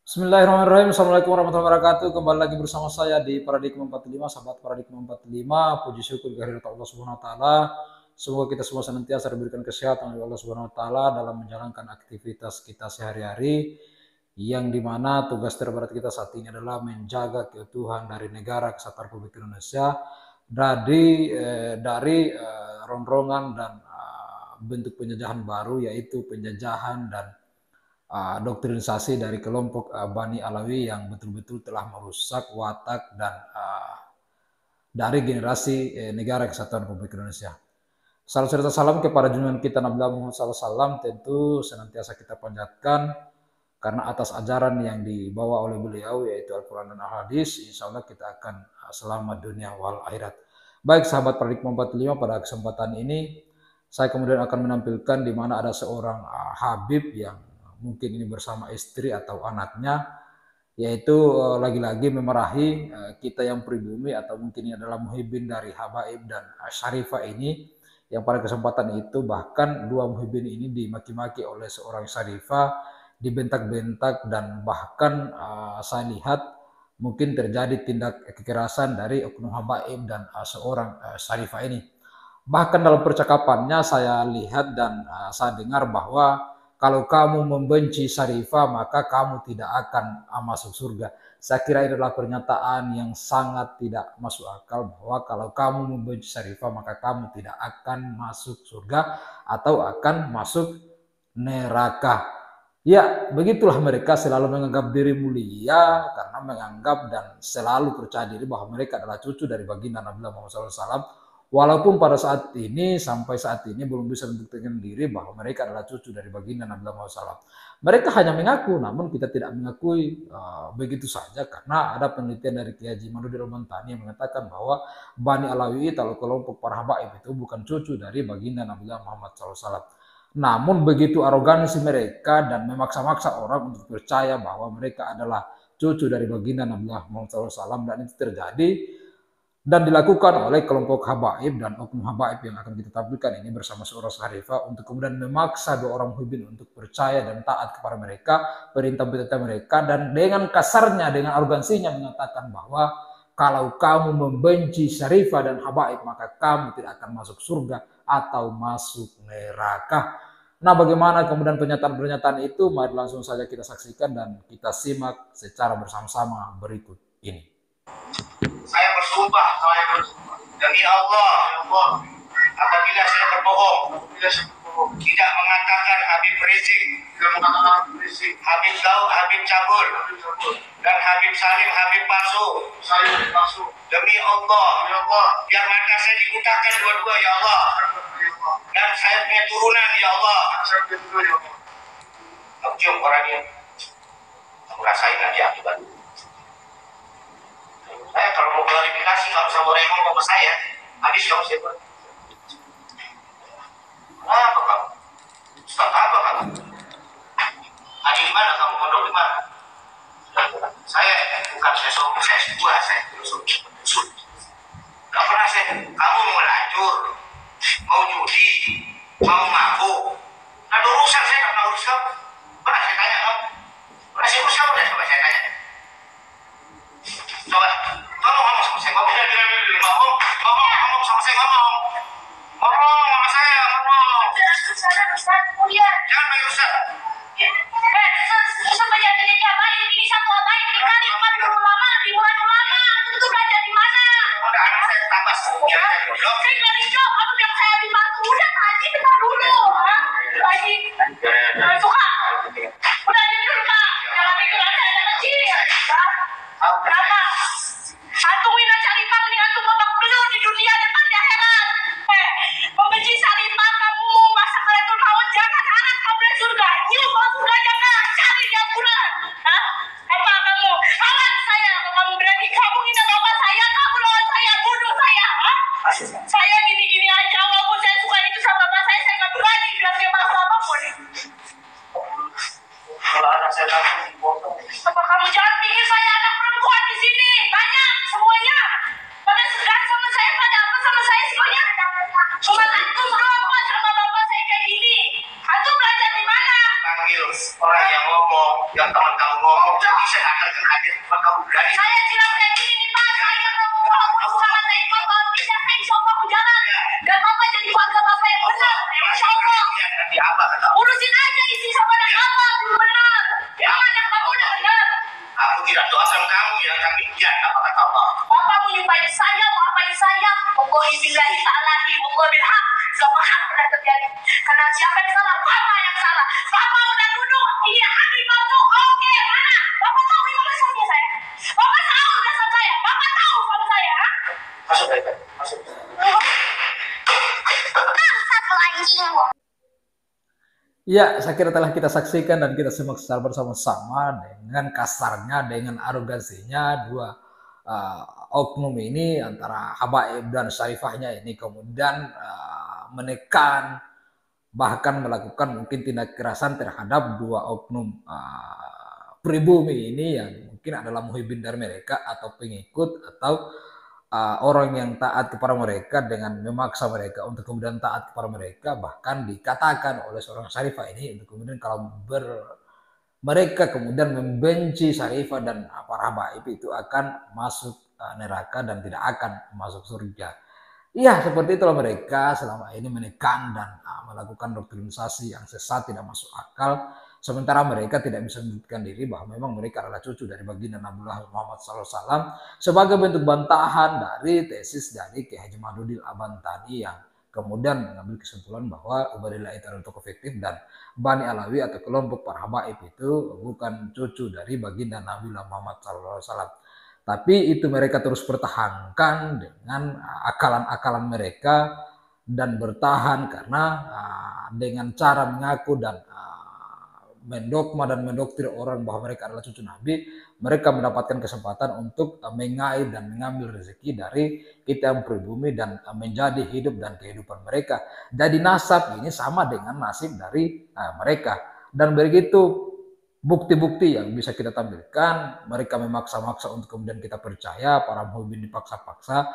Bismillahirrahmanirrahim. Assalamualaikum warahmatullahi wabarakatuh. Kembali lagi bersama saya di Paradigma 45, sahabat Paradigma 45. Puji syukur kehadirat Allah Subhanahu wa taala. Semoga kita semua senantiasa diberikan kesehatan oleh Allah Subhanahu wa taala dalam menjalankan aktivitas kita sehari-hari, yang dimana tugas terberat kita saat ini adalah menjaga keutuhan dari negara kesatuan Republik Indonesia dari rongrongan dan bentuk penjajahan baru, yaitu penjajahan dan doktrinisasi dari kelompok Bani Alawi yang betul-betul telah merusak watak dan dari generasi negara kesatuan Republik Indonesia. Salam serta salam kepada junjungan kita Nabi Muhammad SAW, tentu senantiasa kita panjatkan karena atas ajaran yang dibawa oleh beliau, yaitu Al-Quran dan Al-Hadis, insya Allah kita akan selamat dunia wal akhirat. Baik sahabat Paradigma 45, pada kesempatan ini saya kemudian akan menampilkan di mana ada seorang Habib yang mungkin ini bersama istri atau anaknya, yaitu lagi-lagi memarahi kita yang pribumi, atau mungkin ini adalah muhibbin dari Habaib dan Syarifah ini, yang pada kesempatan itu bahkan dua muhibbin ini dimaki-maki oleh seorang Syarifah, dibentak-bentak, dan bahkan saya lihat mungkin terjadi tindak kekerasan dari oknum Habaib dan seorang Syarifah ini. Bahkan dalam percakapannya saya lihat dan saya dengar bahwa kalau kamu membenci Syarifah maka kamu tidak akan masuk surga. Saya kira ini adalah pernyataan yang sangat tidak masuk akal, bahwa kalau kamu membenci Syarifah maka kamu tidak akan masuk surga atau akan masuk neraka. Ya, begitulah mereka selalu menganggap diri mulia karena menganggap dan selalu percaya diri bahwa mereka adalah cucu dari baginda Nabi Muhammad SAW. Walaupun pada saat ini, sampai saat ini belum bisa membuktikan diri bahwa mereka adalah cucu dari baginda Nabi Muhammad SAW. Mereka hanya mengaku, namun kita tidak mengakui begitu saja, karena ada penelitian dari Kiai Haji Manudin Al-Bantani yang mengatakan bahwa Bani Alawi atau kelompok para habaib itu bukan cucu dari baginda Nabi Muhammad SAW. Namun begitu arogansi mereka dan memaksa-maksa orang untuk percaya bahwa mereka adalah cucu dari baginda Nabi Muhammad SAW, dan itu terjadi dan dilakukan oleh kelompok habaib dan oknum habaib yang akan kita tampilkan ini bersama seorang Syarifah, untuk kemudian memaksa dua orang muhibbin untuk percaya dan taat kepada mereka, perintah-perintah mereka, dan dengan kasarnya, dengan arogansinya mengatakan bahwa kalau kamu membenci Syarifah dan habaib maka kamu tidak akan masuk surga atau masuk neraka. Nah, bagaimana kemudian pernyataan-pernyataan itu? Mari langsung saja kita saksikan dan kita simak secara bersama-sama berikut ini. Saya bersumpah demi Allah, apabila saya berbohong, tidak mengatakan Habib Rizik, Habib Daud, Habib Cabul, dan Habib Salim, Habib Palsu. Demi Allah, biar mata saya dibutakan dua-dua ya Allah, dan saya punya turunan ya Allah. Aku cium orangnya, aku rasain nanti akibat. Saya kalau mau klarifikasi, kalau sama orang yang ngomong ke saya, habis kamu saya buat. Kenapa kamu? Ustaz apa kamu? Haji di mana kamu? Pondok di mana? Saya bukan saya sombong, saya S2, saya filosofi. Gak pernah saya. Kamu mau lanjur, mau judi, mau mabuk. Ada urusan, saya gak pernah urus kamu. Pernah saya tanya kamu? Pernah saya urus kamu? Coba saya tanya. Coba, kamu ngomong sama saya, ngomong sama saya, ngomong sama saya, ngomong. Jangan main Ustaz. Ustaz belajar dari abain, ini satu abain, dikali 40 ulama, ribuan ulama, itu belajar di mana? Udah anak saya tabas, Saya dari job, kamu bilang saya di batu, udah Haji bentar dulu, Haji, suka, udah di dulu Pak, jangan mikir saya ada kecil, kenapa? Antumin Syarifah, mending antum babak belur di dunia depan di akhirat. Membenci Syarifah, kamu masa kalian maut, jangan anak kamu surga, yuk mau surga jangan, cari dia pulang. Apa kamu? Lawan saya, kalau kamu berani, kamu hina bapak saya, kamu lawan saya, bunuh saya. Saya gini-gini aja, walaupun saya suka itu sama bapak saya nggak berani bilang dia masalah apapun. kalau anak saya takut dipotong. Apa kamu jangan pikir saya anak perempuan di sini, banyak semuanya. Pada segan sama saya, pada apa sama saya semuanya. Cuma antum doang Pak, sama bapak saya kayak gini. Antum belajar di mana? panggil orang yang ngomong, yang teman kamu ngomong, jadi saya akan hadir. Kamu berani? Saya bilang kayak gini nih Pak, saya mau sama saya Bapak bisa insya Allah berjalan. Dan Bapak jadi keluarga Bapak yang benar, insya Allah. Nanti apa kata? Urusin aja isi sama anak Bapak, benar. Jangan yang kamu udah benar. Aku tidak doakan kamu ya, tapi lihat apa kata Allah. Bapak mau nyumpahin saya, mau apain saya. Wallahi billahi ta'alahi, wallahi bilhaq. Gak bakal pernah terjadi. Karena siapa yang salah? Bapak yang salah. Bapak udah nuduh, iya hati palsu. Oke, mana? Bapak tahu ini maksudnya saya. Bapak tahu dasar saya. Bapak tahu kalau saya. Masuk baik, masuk. Satu anjing. Ya, saya kira telah kita saksikan dan kita simak secara bersama-sama dengan kasarnya, dengan arogansinya dua oknum ini antara Habaib dan Syarifahnya ini kemudian menekan bahkan melakukan mungkin tindak kekerasan terhadap dua oknum pribumi ini yang mungkin adalah muhibin dari mereka atau pengikut atau orang yang taat kepada mereka dengan memaksa mereka untuk kemudian taat kepada mereka, bahkan dikatakan oleh seorang Syarifah ini untuk kemudian kalau mereka kemudian membenci Syarifah dan para habaib itu akan masuk neraka dan tidak akan masuk surga. Iya, seperti itulah mereka selama ini menekan dan melakukan doktrinisasi yang sesat, tidak masuk akal. Sementara mereka tidak bisa membuktikan diri bahwa memang mereka adalah cucu dari baginda Nabi Muhammad SAW sebagai bentuk bantahan dari tesis dari Kiai Haji Mahdudil Abantani yang kemudian mengambil kesimpulan bahwa Ubaidillah itu adalah tokoh fiktif dan Bani Alawi atau kelompok para habaib itu bukan cucu dari baginda Nabi Muhammad SAW. Tapi itu mereka terus pertahankan dengan akalan-akalan mereka dan bertahan karena dengan cara mengaku dan mendogma dan mendoktrin orang bahwa mereka adalah cucu Nabi, mereka mendapatkan kesempatan untuk mengait dan mengambil rezeki dari kita yang pribumi dan menjadi hidup dan kehidupan mereka. Jadi nasab ini sama dengan nasib dari mereka. Dan begitu bukti-bukti yang bisa kita tampilkan, mereka memaksa-maksa untuk kemudian kita percaya, para muhibin dipaksa-paksa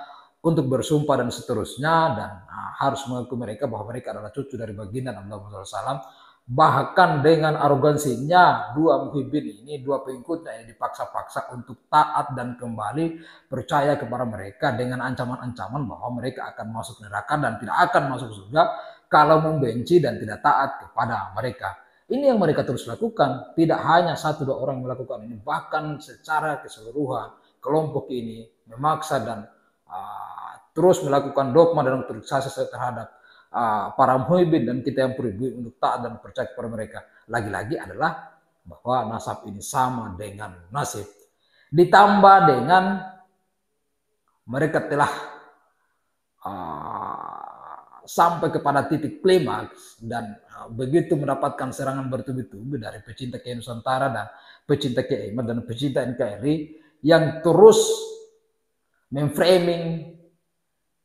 untuk bersumpah dan seterusnya, dan harus mengaku mereka bahwa mereka adalah cucu dari baginda Nabi Muhammad SAW. Bahkan dengan arogansinya dua muhibin ini, dua pengikutnya ini dipaksa-paksa untuk taat dan kembali percaya kepada mereka dengan ancaman-ancaman bahwa mereka akan masuk neraka dan tidak akan masuk surga kalau membenci dan tidak taat kepada mereka. Ini yang mereka terus lakukan, tidak hanya satu dua orang melakukan ini, bahkan secara keseluruhan kelompok ini memaksa dan terus melakukan dogma dan doktrinisasi terhadap para muhibin dan kita yang pribumi untuk taat dan percaya kepada mereka. Lagi-lagi adalah bahwa nasab ini sama dengan nasib. Ditambah dengan mereka telah sampai kepada titik klimaks dan begitu mendapatkan serangan bertubi-tubi dari pecinta KII Nusantara dan pecinta KII dan pecinta NKRI yang terus memframing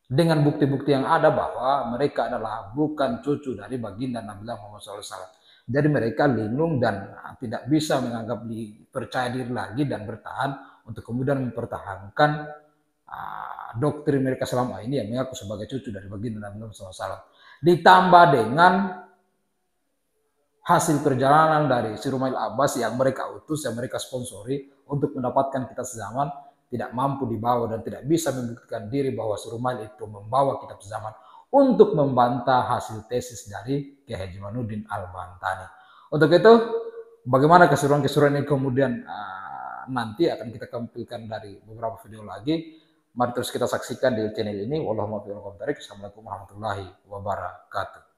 dengan bukti-bukti yang ada bahwa mereka adalah bukan cucu dari baginda Nabi Muhammad SAW. Jadi mereka linglung dan tidak bisa menganggap percaya diri lagi dan bertahan untuk kemudian mempertahankan doktrin mereka selama ini yang mengaku sebagai cucu dari baginda Nabi Muhammad SAW. Ditambah dengan hasil perjalanan dari Si Rumail Abbas yang mereka utus, yang mereka sponsori untuk mendapatkan kitab sezaman, tidak mampu dibawa dan tidak bisa membuktikan diri bahwa Si Rumail itu membawa kitab sezaman untuk membantah hasil tesis dari Kiai Haji Manudin Al-Bantani. Untuk itu, bagaimana keseruan-keseruan ini kemudian nanti akan kita tampilkan dari beberapa video lagi. Mari terus kita saksikan di channel ini. Wallahualam. Assalamualaikum warahmatullahi wabarakatuh.